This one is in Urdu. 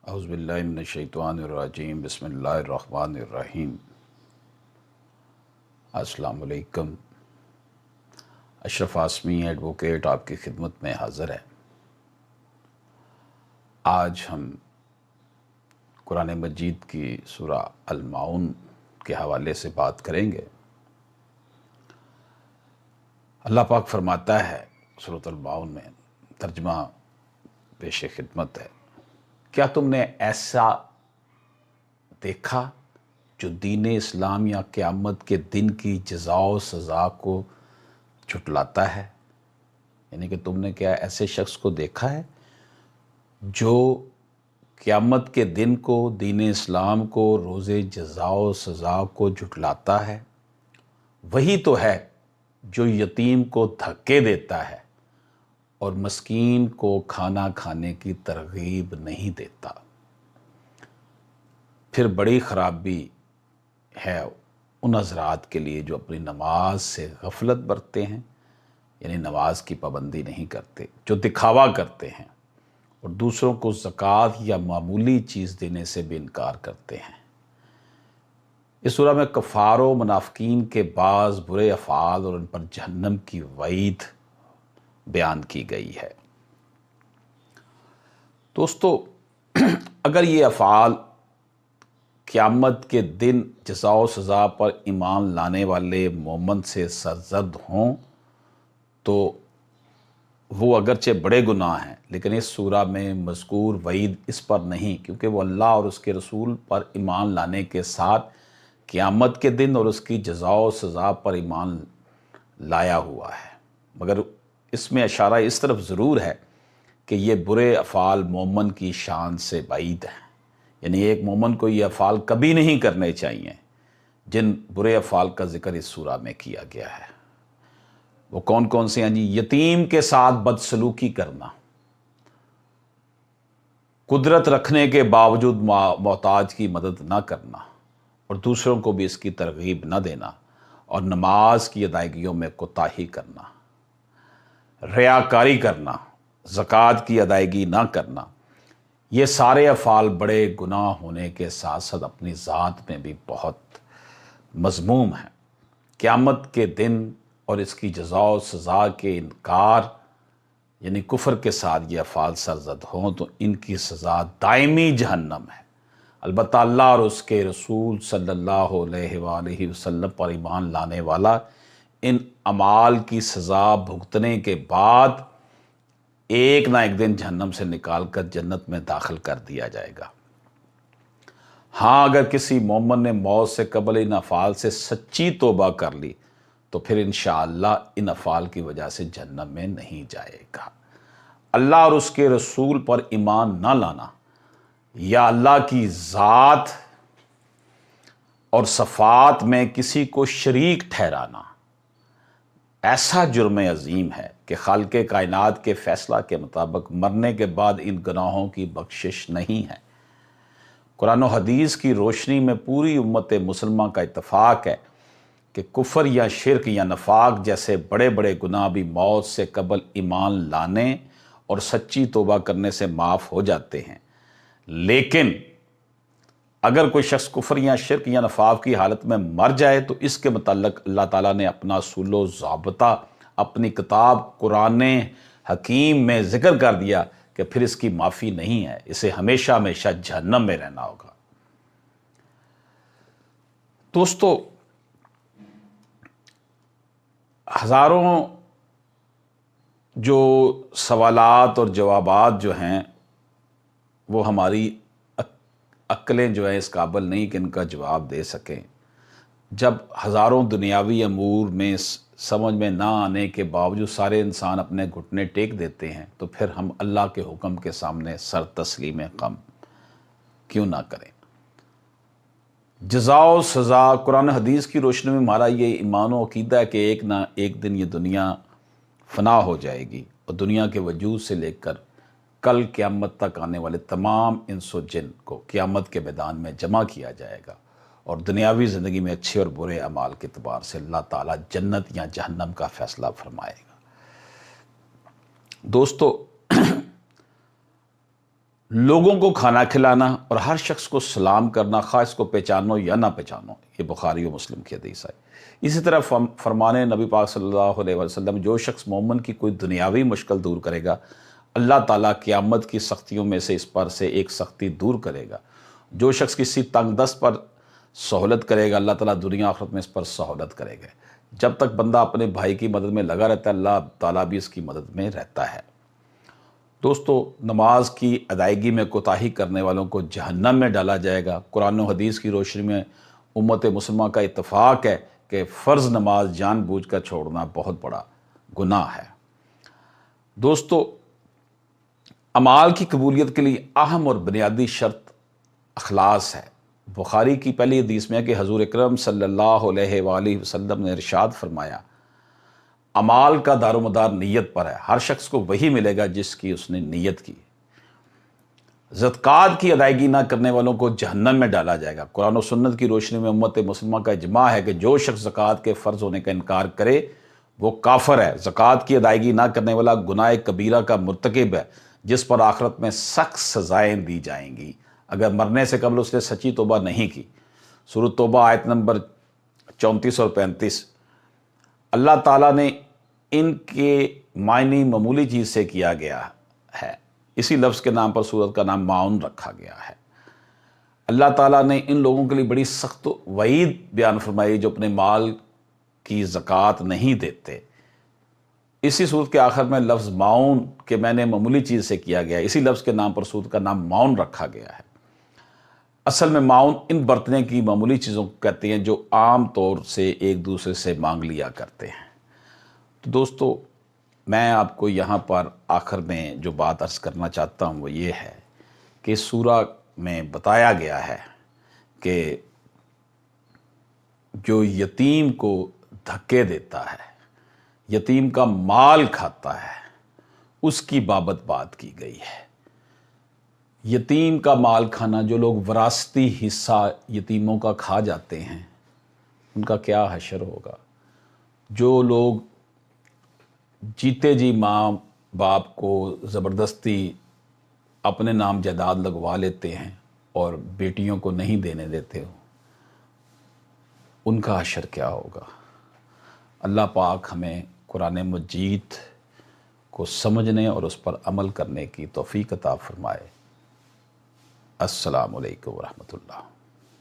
اعوذ باللہ من الشیطان الرجیم بسم اللہ الرحمن الرحیم۔ السلام علیکم۔ اشرف عاصمی ایڈوکیٹ آپ کی خدمت میں حاضر ہے۔ آج ہم قرآن مجید کی سورہ المعون کے حوالے سے بات کریں گے۔ اللہ پاک فرماتا ہے سورۃ المعون میں، ترجمہ پیش خدمت ہے، کیا تم نے ایسا دیکھا جو دین اسلام یا قیامت کے دن کی جزا و سزا کو جھٹلاتا ہے؟ یعنی کہ تم نے کیا ایسے شخص کو دیکھا ہے جو قیامت کے دن کو، دین اسلام کو، روز جزا و سزا کو جھٹلاتا ہے؟ وہی تو ہے جو یتیم کو دھکے دیتا ہے اور مسکین کو کھانا کھانے کی ترغیب نہیں دیتا۔ پھر بڑی خرابی ہے ان حضرات کے لیے جو اپنی نماز سے غفلت برتتے ہیں، یعنی نماز کی پابندی نہیں کرتے، جو دکھاوا کرتے ہیں اور دوسروں کو زکوٰۃ یا معمولی چیز دینے سے بھی انکار کرتے ہیں۔ اس سورہ میں کفار و منافقین کے بعض برے افعال اور ان پر جہنم کی وعید بیان کی گئی ہے۔ دوستو، اگر یہ افعال قیامت کے دن جزا و سزا پر ایمان لانے والے مومن سے سرزد ہوں تو وہ اگرچہ بڑے گناہ ہیں، لیکن اس سورہ میں مذکور وعید اس پر نہیں، کیونکہ وہ اللہ اور اس کے رسول پر ایمان لانے کے ساتھ قیامت کے دن اور اس کی جزا و سزا پر ایمان لایا ہوا ہے۔ مگر اس میں اشارہ اس طرف ضرور ہے کہ یہ برے افعال مومن کی شان سے بعید ہیں، یعنی ایک مومن کو یہ افعال کبھی نہیں کرنے چاہیے جن برے افعال کا ذکر اس سورہ میں کیا گیا ہے۔ وہ کون کون سے ہیں جی؟ یتیم کے ساتھ بدسلوکی کرنا، قدرت رکھنے کے باوجود محتاج کی مدد نہ کرنا اور دوسروں کو بھی اس کی ترغیب نہ دینا، اور نماز کی ادائیگیوں میں کوتاہی کرنا، ریاکاری کرنا، زکوٰۃ کی ادائیگی نہ کرنا۔ یہ سارے افعال بڑے گناہ ہونے کے ساتھ ساتھ اپنی ذات میں بھی بہت مذموم ہیں۔ قیامت کے دن اور اس کی جزا و سزا کے انکار، یعنی کفر کے ساتھ یہ افعال سرزد ہوں تو ان کی سزا دائمی جہنم ہے۔ البتہ اللہ اور اس کے رسول صلی اللہ علیہ وآلہ وسلم پر ایمان لانے والا ان اعمال کی سزا بھگتنے کے بعد ایک نہ ایک دن جہنم سے نکال کر جنت میں داخل کر دیا جائے گا۔ ہاں، اگر کسی مومن نے موت سے قبل ان افعال سے سچی توبہ کر لی تو پھر انشاءاللہ ان افعال کی وجہ سے جہنم میں نہیں جائے گا۔ اللہ اور اس کے رسول پر ایمان نہ لانا یا اللہ کی ذات اور صفات میں کسی کو شریک ٹھہرانا ایسا جرم عظیم ہے کہ خالق کائنات کے فیصلہ کے مطابق مرنے کے بعد ان گناہوں کی بخشش نہیں ہے۔ قرآن و حدیث کی روشنی میں پوری امت مسلمہ کا اتفاق ہے کہ کفر یا شرک یا نفاق جیسے بڑے بڑے گناہ بھی موت سے قبل ایمان لانے اور سچی توبہ کرنے سے معاف ہو جاتے ہیں، لیکن اگر کوئی شخص کفر یا شرک یا نفاق کی حالت میں مر جائے تو اس کے متعلق اللہ تعالیٰ نے اپنا اصول و ضابطہ اپنی کتاب قرآن حکیم میں ذکر کر دیا کہ پھر اس کی معافی نہیں ہے، اسے ہمیشہ ہمیشہ جہنم میں رہنا ہوگا۔ دوستو، ہزاروں جو سوالات اور جوابات جو ہیں وہ ہماری عقلیں جو ہیں اس قابل نہیں کہ ان کا جواب دے سکیں۔ جب ہزاروں دنیاوی امور میں سمجھ میں نہ آنے کے باوجود سارے انسان اپنے گھٹنے ٹیک دیتے ہیں تو پھر ہم اللہ کے حکم کے سامنے سر تسلیم قم کیوں نہ کریں؟ جزا و سزا قرآن حدیث کی روشنی میں ہمارا یہ ایمان و عقیدہ ہے کہ ایک نہ ایک دن یہ دنیا فنا ہو جائے گی اور دنیا کے وجود سے لے کر کل قیامت تک آنے والے تمام انس و جن کو قیامت کے میدان میں جمع کیا جائے گا، اور دنیاوی زندگی میں اچھے اور برے اعمال کے اعتبار سے اللہ تعالیٰ جنت یا جہنم کا فیصلہ فرمائے گا۔ دوستو، لوگوں کو کھانا کھلانا اور ہر شخص کو سلام کرنا، خواہ اس کو پہچانو یا نہ پہچانو، یہ بخاری و مسلم کی حدیث ہے۔ اسی طرح فرمان نبی پاک صلی اللہ علیہ وسلم، جو شخص مومن کی کوئی دنیاوی مشکل دور کرے گا، اللہ تعالیٰ قیامت کی سختیوں میں سے اس پر سے ایک سختی دور کرے گا۔ جو شخص کسی تنگ دست پر سہولت کرے گا، اللہ تعالیٰ دنیا آخرت میں اس پر سہولت کرے گا۔ جب تک بندہ اپنے بھائی کی مدد میں لگا رہتا ہے، اللہ تعالیٰ بھی اس کی مدد میں رہتا ہے۔ دوستو، نماز کی ادائیگی میں کوتاہی کرنے والوں کو جہنم میں ڈالا جائے گا۔ قرآن و حدیث کی روشنی میں امت مسلمہ کا اتفاق ہے کہ فرض نماز جان بوجھ کر چھوڑنا بہت بڑا گناہ ہے۔ دوستو، اعمال کی قبولیت کے لیے اہم اور بنیادی شرط اخلاص ہے۔ بخاری کی پہلی حدیث میں ہے کہ حضور اکرم صلی اللہ علیہ وآلہ وسلم نے ارشاد فرمایا، اعمال کا دار و مدار نیت پر ہے، ہر شخص کو وہی ملے گا جس کی اس نے نیت کی۔ زکوٰۃ کی ادائیگی نہ کرنے والوں کو جہنم میں ڈالا جائے گا۔ قرآن و سنت کی روشنی میں امت مسلمہ کا اجماع ہے کہ جو شخص زکوٰۃ کے فرض ہونے کا انکار کرے وہ کافر ہے۔ زکوٰۃ کی ادائیگی نہ کرنے والا گناہ کبیرہ کا مرتکب ہے، جس پر آخرت میں سخت سزائیں دی جائیں گی اگر مرنے سے قبل اس نے سچی توبہ نہیں کی۔ سورۃ توبہ آیت نمبر 34 اور 35۔ اللہ تعالیٰ نے ان کے معنی معمولی چیز سے کیا گیا ہے، اسی لفظ کے نام پر سورت کا نام معاون رکھا گیا ہے۔ اللہ تعالیٰ نے ان لوگوں کے لیے بڑی سخت وعید بیان فرمائی جو اپنے مال کی زکوٰۃ نہیں دیتے۔ اسی سورت کے آخر میں لفظ معاون کہ میں نے معمولی چیز سے کیا گیا، اسی لفظ کے نام پر سورت کا نام معاون رکھا گیا ہے۔ اصل میں معاون ان برتنے کی معمولی چیزوں کو کہتے ہیں جو عام طور سے ایک دوسرے سے مانگ لیا کرتے ہیں۔ تو دوستو، میں آپ کو یہاں پر آخر میں جو بات عرض کرنا چاہتا ہوں وہ یہ ہے کہ سورہ میں بتایا گیا ہے کہ جو یتیم کو دھکے دیتا ہے، یتیم کا مال کھاتا ہے، اس کی بابت بات کی گئی ہے۔ یتیم کا مال کھانا، جو لوگ وراثتی حصہ یتیموں کا کھا جاتے ہیں، ان کا کیا حشر ہوگا۔ جو لوگ جیتے جی ماں باپ کو زبردستی اپنے نام جائیداد لگوا لیتے ہیں اور بیٹیوں کو نہیں دینے دیتے ہو، ان کا حشر کیا ہوگا۔ اللہ پاک ہمیں قرآن مجید کو سمجھنے اور اس پر عمل کرنے کی توفیق عطا فرمائے۔ السلام علیکم ورحمۃ اللہ۔